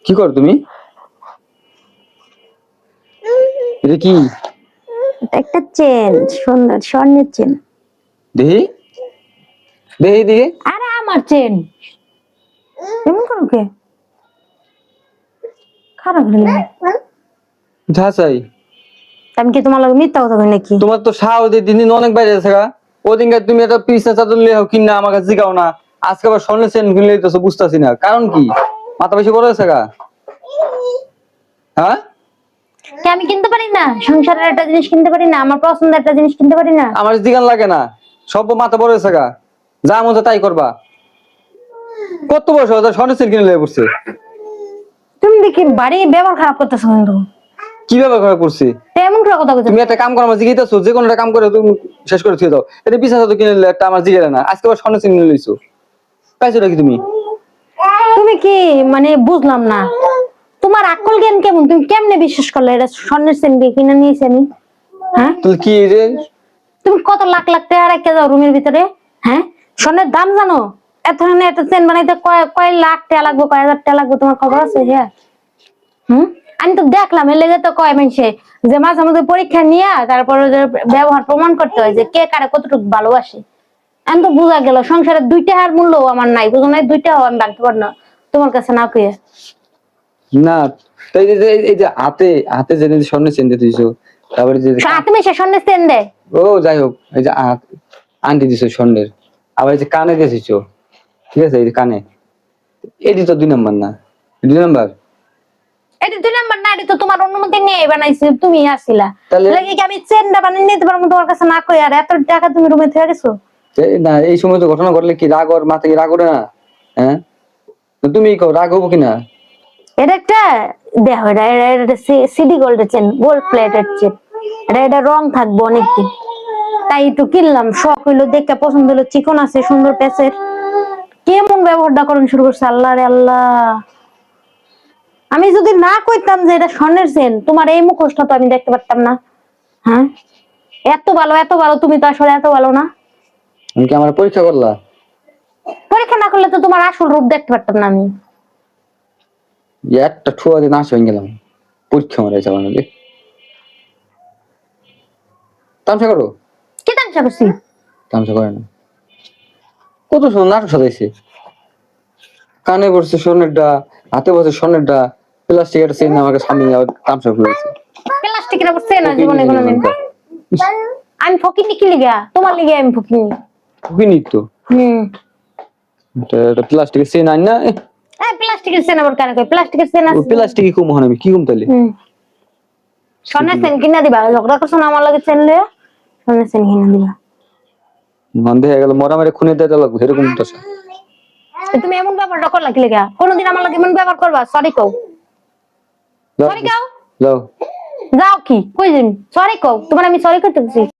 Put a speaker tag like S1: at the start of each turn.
S1: কি করো তুমি? এটা কি?
S2: একটা চেন, সুন্দর স্বর্ণের চেন।
S1: দেখি দেখি দেখি।
S2: আরে আমার চেন, এমন করো কে? খারাপ লাগে।
S1: ঝাঁসাই
S2: আমি কি তোমার লগে মিথ্যা কথা কই নাকি?
S1: তোমার তো সাহস দিন দিন অনেক বাইরে আছে গা। ওদিনকার তুমি একটা পিসা চাদর লিয়ে কিনা আমার কাছে জিগাও না, আজকে আবার স্বর্ণের চেন কিনলে তো বুঝতেছি না কারণ কি? মাথা বেশি বড় হয়েছে গা? হ্যাঁ,
S2: কে আমি কিনতে পারি না? সংসারের একটা জিনিস কিনতে পারি না? আমার পছন্দের একটা জিনিস কিনতে পারি না?
S1: আমার জিগান লাগে না, সব মাথা বড় হয়েছে গা, যা মতো তাই করবা। কত বয়স হয়েছে স্বর্ণের চেন কিনে লিয়ে পড়ছে?
S2: তুমি দেখি বাড়ি ব্যবহার খারাপ করতেছো কিন্তু।
S1: কি ব্যবহার করা করছি?
S2: এমন করে কথা কইছো।
S1: তুমি একটা কাম করো, আমার জিগাইতেছো, যে কোনো একটা কাম করে তুমি শেষ করে থুয়ে দাও। এটা পিসা চাদর কিনে নিলে একটা আমার জিগালে না, আজকে আবার স্বর্ণের চেন কিনে লইছো, পাইছো নাকি তুমি?
S2: তুমি কি মানে বুঝলাম না, তোমার আকল জ্ঞান কেমন? তুমি কেমনে বিশ্বাস করলে এটা স্বর্ণের চেন দিয়ে কিনে নিয়েছি আমি? হ্যাঁ,
S1: তাহলে কি রে?
S2: তুমি কত লাখ লাখ টাকা রেখে যাও রুমের ভিতরে? হ্যাঁ, স্বর্ণের দাম জানো? এত ধরনের একটা চেন বানাইতে কয় কয় লাখ টাকা লাগবে, কয় হাজার টাকা লাগবে, তোমার খবর আছে? হ্যাঁ, আমি তো দেখলাম, এর লেগে তো কয় মানুষে যে মাঝে মাঝে পরীক্ষা নিয়ে তারপরে যে ব্যবহার প্রমাণ করতে হয় যে কে কারে কতটুকু ভালোবাসে। আমি তো বোঝা গেল সংসারে 2 টাকার মূল্য আমার নাই, বুঝো নাই? 2 টাকাও আমি ভাঙতে পারি না তোমার কাছে না কইয়া।
S1: না, তাই এই যে হাতে হাতে যে স্বর্ণের চেন দিয়ে দিছো, তারপরে যে
S2: হাতে মেশে স্বর্ণের চেন দেয়?
S1: ও যাই হোক, এই যে আন্টি দিছো স্বর্ণের, আবার এই যে কানে দিয়েছো, ঠিক আছে, এই যে কানে, এটি তো 2 নাম্বার না? 2 নাম্বার?
S2: এটা 2 নাম্বার না, এটা তো তোমার অনুমতি নিয়ে বানাইছি, তুমি আসিলা।
S1: তাহলে
S2: লাগে কি আমি চেনটা বানিয়ে নিতে পারবো তোমার কাছে না কই? আর এত টাকা তুমি রুমে থেকে গেছো?
S1: না, এই সময় তো ঘটনা ঘটলে কি রাগ ওর মাথায় রাগ ওঠে না? হ্যাঁ, তো তুমি কও রাগ হবো কিনা?
S2: এটা একটা দেখো, এটা সিডি গোল্ডের চেন, গোল্ড প্লেটেড চেন। এটা রং থাকবো অনেকদিন, তাই একটু কিনলাম, শখ হইলো, দেখে পছন্দ হলো, চিকন আছে, সুন্দর প্যাচের। কেমন ব্যবহারটা করেন শুরু করছে, আল্লাহ রে আল্লাহ! আমি যদি না কইতাম যে এটা স্বর্ণের চেন, তোমার এই মুখোশটা তো আমি দেখতে পারতাম না। হ্যাঁ, এত ভালো এত ভালো, তুমি তো আসলে এত ভালো না।
S1: তুমি কি আমার পরীক্ষা করলা?
S2: পরীক্ষা না করলে তো তোমার আসল রূপ দেখতে পারতাম না আমি।
S1: একটা ঠুয়া দিয়ে নাশ হয়ে গেলাম, পরীক্ষা মারা চালানো গে। তামসা করো?
S2: কি তামসা করছি?
S1: তামসা করে না, কত সুন্দর নাটক সাজাইছে। কানে পড়ছে স্বর্ণেরটা, হাতে পড়ছে স্বর্ণেরটা, প্লাস্টিক একটা চেন আমাকে সামনে তামসা খুলেছে।
S2: প্লাস্টিকের অবস্থা না জীবনে কোনোদিন। আমি ফকিনি কি লিগা? তোমার লিগে আমি ফকিনি।
S1: ফকিনি তো।
S2: হুম,
S1: এটা প্লাস্টিকের চেন আন না?
S2: এই প্লাস্টিকের চেন আবার কেন কই? প্লাস্টিকের চেন আছে।
S1: প্লাস্টিকই কম হন, আমি কি কম তাহলে?
S2: স্বর্ণের চেন কিনা দিবা? ঝগড়া করছো না আমার লাগে চেন লইয়া? স্বর্ণের চেন কিনা দিবা।
S1: বন্ধ হয়ে গেল, মরা মেরে খুনে দিতে লাগবে এরকম তো।
S2: তুমি এমন ব্যাপারটা করলা কি লিগা? কোনোদিন আমার লাগে এমন ব্যবহার করবা? সরি কও, সরি কও।
S1: যাও।
S2: যাও কি কই দিন? সরি কও, তোমার আমি সরি করতেছি।